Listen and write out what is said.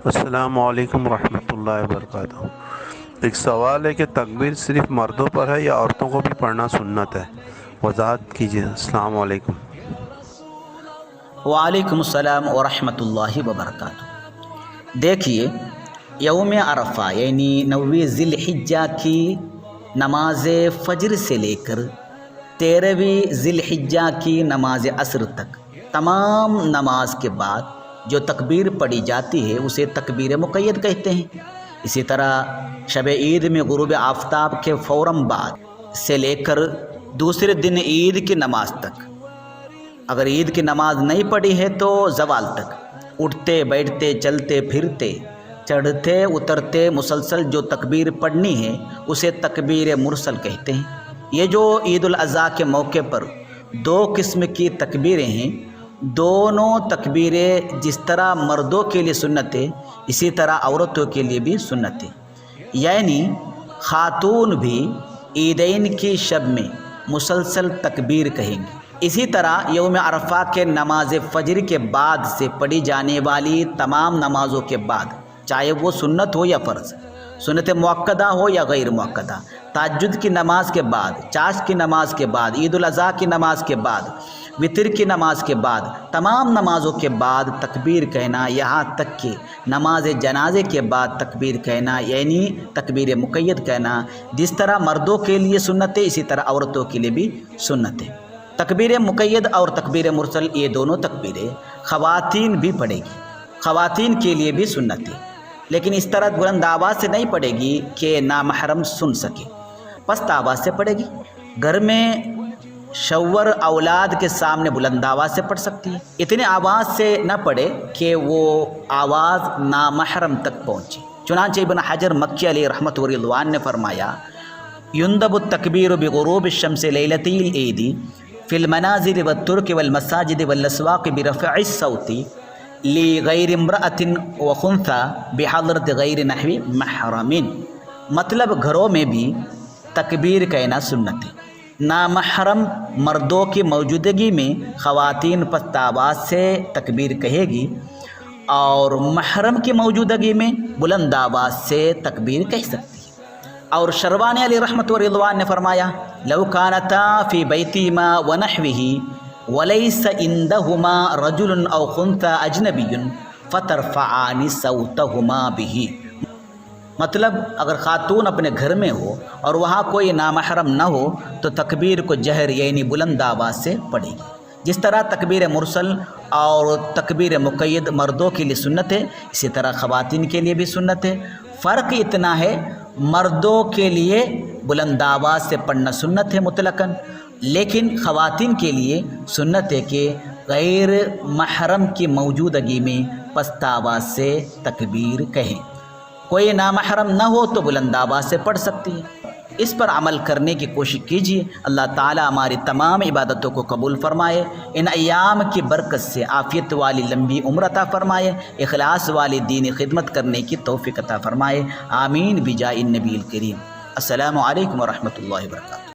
السلام علیکم ورحمۃ اللہ وبرکاتہ۔ ایک سوال ہے کہ تکبیر صرف مردوں پر ہے یا عورتوں کو بھی پڑھنا سنت ہے؟ وضاحت کیجیے۔ السلام علیکم۔ وعلیکم السلام ورحمۃ اللہ وبرکاتہ۔ دیکھیے، یوم عرفہ یعنی 9 ذی الحجہ کی نماز فجر سے لے کر 13ویں ذی الحجہ کی نماز عصر تک تمام نماز کے بعد جو تکبیر پڑھی جاتی ہے اسے تکبیر مقید کہتے ہیں۔ اسی طرح شب عید میں غروب آفتاب کے فوراً بعد سے لے کر دوسرے دن عید کی نماز تک، اگر عید کی نماز نہیں پڑھی ہے تو زوال تک اٹھتے بیٹھتے چلتے پھرتے چڑھتے اترتے مسلسل جو تکبیر پڑھنی ہے اسے تکبیر مرسل کہتے ہیں۔ یہ جو عید الاضحیٰ کے موقع پر 2 قسم کی تکبیریں ہیں، دونوں تکبیریں جس طرح مردوں کے لیے سنت ہے اسی طرح عورتوں کے لیے بھی سنت ہے، یعنی خاتون بھی عیدین کی شب میں مسلسل تکبیر کہیں گی۔ اسی طرح یوم عرفہ کے نماز فجر کے بعد سے پڑھی جانے والی تمام نمازوں کے بعد، چاہے وہ سنت ہو یا فرض، سنت مؤکدہ ہو یا غیر مؤکدہ، تہجد کی نماز کے بعد، چاشت کی نماز کے بعد، عید الاضحیٰ کی نماز کے بعد، وطر کی نماز کے بعد، تمام نمازوں کے بعد تکبیر کہنا، یہاں تک کہ نماز جنازے کے بعد تکبیر کہنا یعنی تکبیر مقید کہنا، جس طرح مردوں کے لیے سنت ہے اسی طرح عورتوں کے لیے بھی سنت ہے۔ تکبیر مقید اور تکبیر مرسل یہ دونوں تکبیریں خواتین بھی پڑھے گی، خواتین کے لیے بھی سنت ہے، لیکن اس طرح بلند آواز سے نہیں پڑھے گی کہ نامحرم سن سکے، پست آواز سے پڑھے گی۔ گھر میں شوہر اولاد کے سامنے بلند آواز سے پڑھ سکتی ہے، اتنے آواز سے نہ پڑھے کہ وہ آواز نامحرم تک پہنچے۔ چنانچہ ابن حجر مکی علیہ رحمۃ و رضوان نے فرمایا، یندب التکبیر بغروب الشمس لیلۃ العید فی المنازل والطرق والمساجد والاسواق برفع الصوت لغیر امرأۃ وخنثی بحضرت غیر نحو محرم۔ مطلب گھروں میں بھی تکبیر کہنا سنت ہے، نامحرم مردوں کی موجودگی میں خواتین پست آواز سے تکبیر کہے گی اور محرم کی موجودگی میں بلند آواز سے تکبیر کہہ سکتی ہے۔ اور شروانی علیہ رحمۃ و رضوان نے فرمایا، لو کانتا فی بیتہما ونحوہ ولیس عندہما رجل او خنثی اجنبی فترفعان صوتہما بہ۔ مطلب اگر خاتون اپنے گھر میں ہو اور وہاں کوئی نامحرم نہ ہو تو تکبیر کو جہر یعنی بلند آواز سے پڑھے گی۔ جس طرح تکبیر مرسل اور تکبیر مقید مردوں کے لیے سنت ہے اسی طرح خواتین کے لیے بھی سنت ہے۔ فرق اتنا ہے، مردوں کے لیے بلند آواز سے پڑھنا سنت ہے مطلقاً، لیکن خواتین کے لیے سنت ہے کہ غیر محرم کی موجودگی میں پست آواز سے تکبیر کہیں۔ کوئی نامحرم نہ ہو تو بلند آواز سے پڑھ سکتی ہے۔ اس پر عمل کرنے کی کوشش کیجیے۔ اللہ تعالی ہماری تمام عبادتوں کو قبول فرمائے، ان ایام کی برکت سے عافیت والی لمبی عمر عطا فرمائے، اخلاص والی دینی خدمت کرنے کی توفیق عطا فرمائے، آمین بجاہ النبی الکریم۔ السلام علیکم ورحمۃ اللہ وبرکاتہ۔